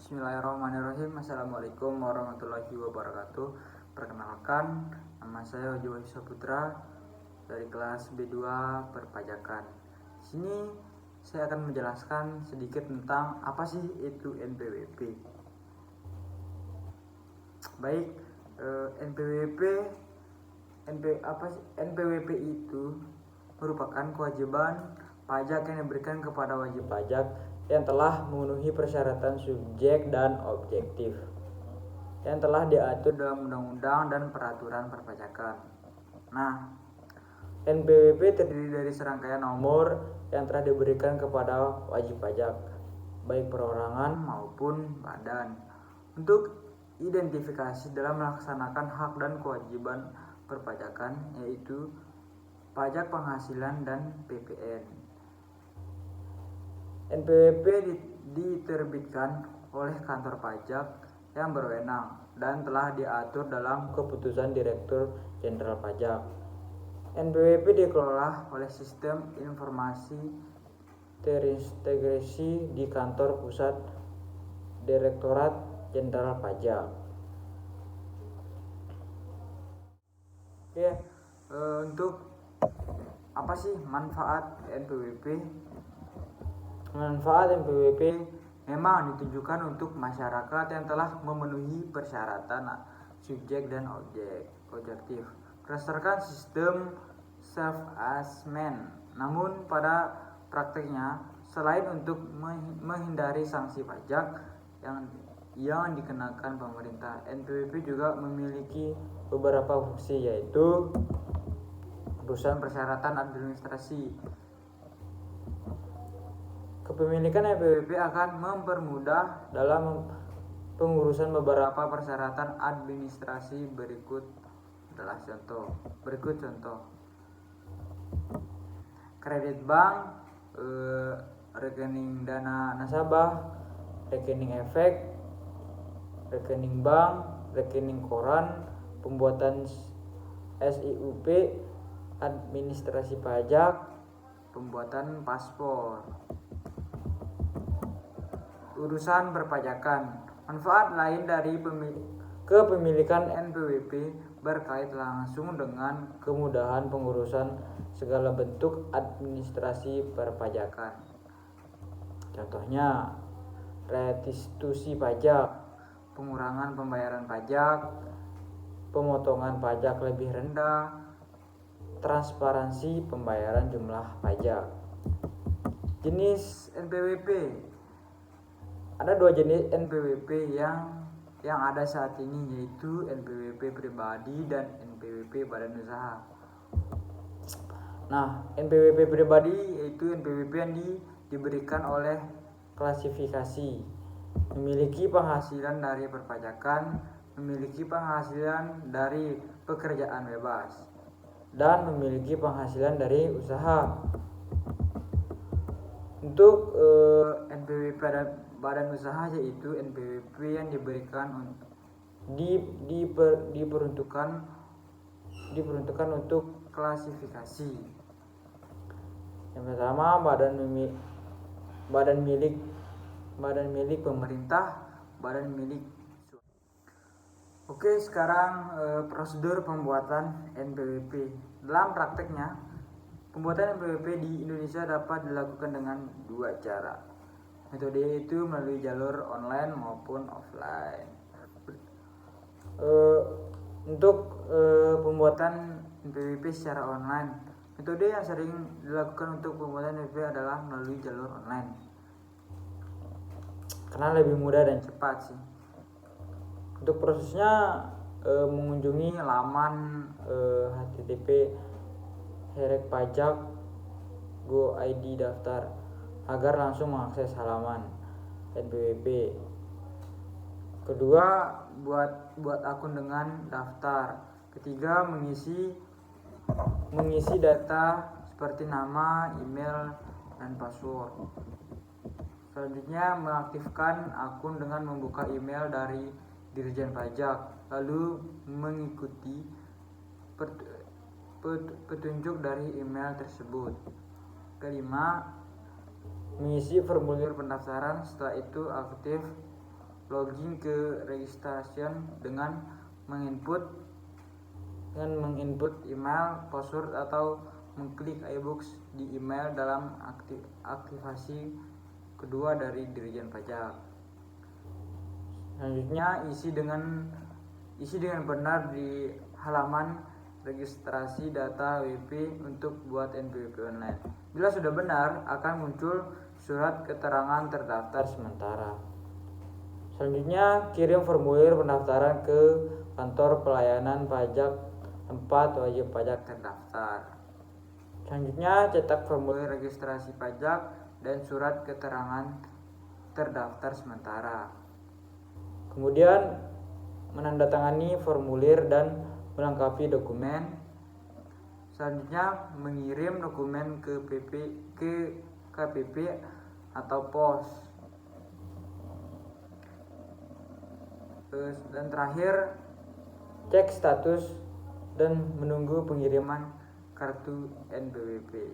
Bismillahirrahmanirrahim. Assalamualaikum warahmatullahi wabarakatuh. Perkenalkan, nama saya Ojo Saputra dari kelas B2 Perpajakan. Di sini saya akan menjelaskan sedikit tentang apa sih itu NPWP. Baik, NPWP itu merupakan kewajiban pajak yang diberikan kepada wajib pajak yang telah memenuhi persyaratan subjek dan objektif yang telah diatur dalam undang-undang dan peraturan perpajakan. Nah, NPWP terdiri dari serangkaian nomor yang telah diberikan kepada wajib pajak, baik perorangan maupun badan, untuk identifikasi dalam melaksanakan hak dan kewajiban perpajakan, yaitu pajak penghasilan dan PPN. NPWP diterbitkan oleh kantor pajak yang berwenang dan telah diatur dalam keputusan Direktur Jenderal Pajak. NPWP dikelola oleh Sistem Informasi Terintegrasi di Kantor Pusat Direktorat Jenderal Pajak. Oke, untuk apa sih manfaat NPWP? Manfaat NPWP memang ditujukan untuk masyarakat yang telah memenuhi persyaratan subjek dan objektif berdasarkan sistem self-assessment. Namun pada prakteknya, selain untuk menghindari sanksi pajak yang dikenakan pemerintah, NPWP juga memiliki beberapa fungsi, yaitu urusan persyaratan administrasi. Kepemilikan NPWP akan mempermudah dalam pengurusan beberapa persyaratan administrasi. Berikut contoh. Kredit bank, rekening dana nasabah, rekening efek, rekening bank, rekening koran, pembuatan SIUP, administrasi pajak, pembuatan paspor. Urusan perpajakan. Manfaat lain dari kepemilikan NPWP berkait langsung dengan kemudahan pengurusan segala bentuk administrasi perpajakan. Contohnya, restitusi pajak, pengurangan pembayaran pajak, pemotongan pajak lebih rendah, transparansi pembayaran jumlah pajak. Jenis NPWP. Ada dua jenis NPWP yang ada saat ini, yaitu NPWP pribadi dan NPWP badan usaha. Nah, NPWP pribadi yaitu NPWP yang diberikan oleh klasifikasi, memiliki penghasilan dari perpajakan, memiliki penghasilan dari pekerjaan bebas, dan memiliki penghasilan dari usaha. Untuk NPWP badan usaha, yaitu NPWP yang diberikan diperuntukkan untuk klasifikasi. Yang pertama, badan milik pemerintah, badan milik. Oke, sekarang prosedur pembuatan NPWP. Dalam prakteknya, pembuatan NPWP di Indonesia dapat dilakukan dengan dua cara. Metode itu melalui jalur online maupun offline. Untuk pembuatan NPWP secara online, metode yang sering dilakukan untuk pembuatan NPWP adalah melalui jalur online, karena lebih mudah dan cepat sih. Untuk prosesnya, mengunjungi laman http://pajak.go.id daftar agar langsung mengakses halaman NPWP. Kedua, buat akun dengan daftar. Ketiga, mengisi data seperti nama, email, dan password. Selanjutnya, mengaktifkan akun dengan membuka email dari Dirjen Pajak, lalu mengikuti petunjuk dari email tersebut. Kelima, mengisi formulir pendaftaran. Setelah itu login ke registration dengan menginput email, password, atau mengklik iBooks di email dalam aktivasi kedua dari Dirjen Pajak. Selanjutnya, isi dengan benar di halaman registrasi data WP untuk buat NPWP online. Bila sudah benar, akan muncul surat keterangan terdaftar sementara. Selanjutnya, kirim formulir pendaftaran ke kantor pelayanan pajak tempat wajib pajak terdaftar. Selanjutnya, cetak formulir registrasi pajak dan surat keterangan terdaftar sementara. Kemudian, menandatangani formulir dan melengkapi dokumen. Selanjutnya, mengirim dokumen ke KPP atau pos. Dan terakhir, cek status dan menunggu pengiriman kartu NPWP.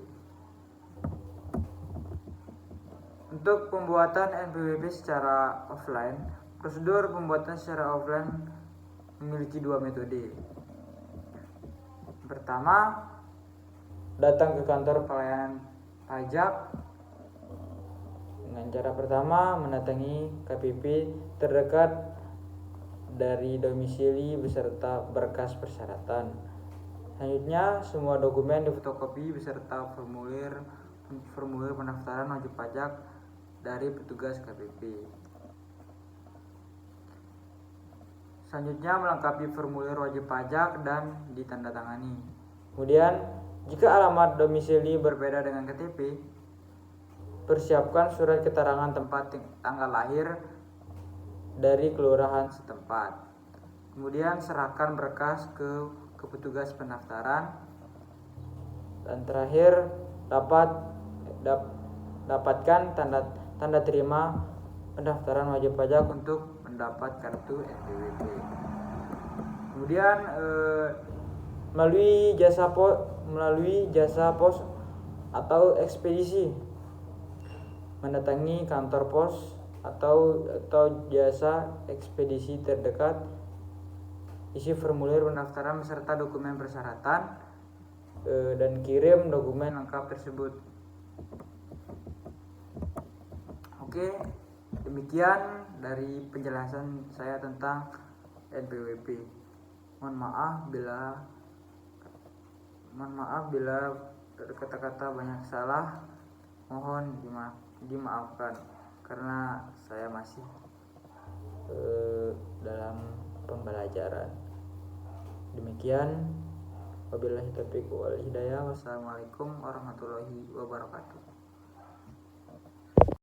Untuk pembuatan NPWP secara offline, prosedur pembuatan secara offline memiliki dua metode. Pertama, datang ke kantor pelayanan pajak. Dengan cara pertama, mendatangi KPP terdekat dari domisili beserta berkas persyaratan. Selanjutnya, semua dokumen difotokopi beserta formulir pendaftaran wajib pajak dari petugas KPP. Selanjutnya, melengkapi formulir wajib pajak dan ditandatangani. Kemudian, jika alamat domisili berbeda dengan KTP, persiapkan surat keterangan tempat tanggal lahir dari kelurahan setempat. Kemudian, serahkan berkas ke petugas pendaftaran. Dan terakhir, dapatkan tanda terima pendaftaran wajib pajak untuk mendapat kartu NPWP. Kemudian, melalui jasa pos atau ekspedisi, mendatangi kantor pos atau jasa ekspedisi terdekat, isi formulir pendaftaran beserta dokumen persyaratan, dan kirim dokumen lengkap tersebut. Oke, demikian dari penjelasan saya tentang NPWP. Mohon maaf bila kata-kata banyak salah, mohon dimaafkan karena saya masih dalam pembelajaran. Demikian, wabillahi taufiq wal hidayah. Wassalamualaikum warahmatullahi wabarakatuh.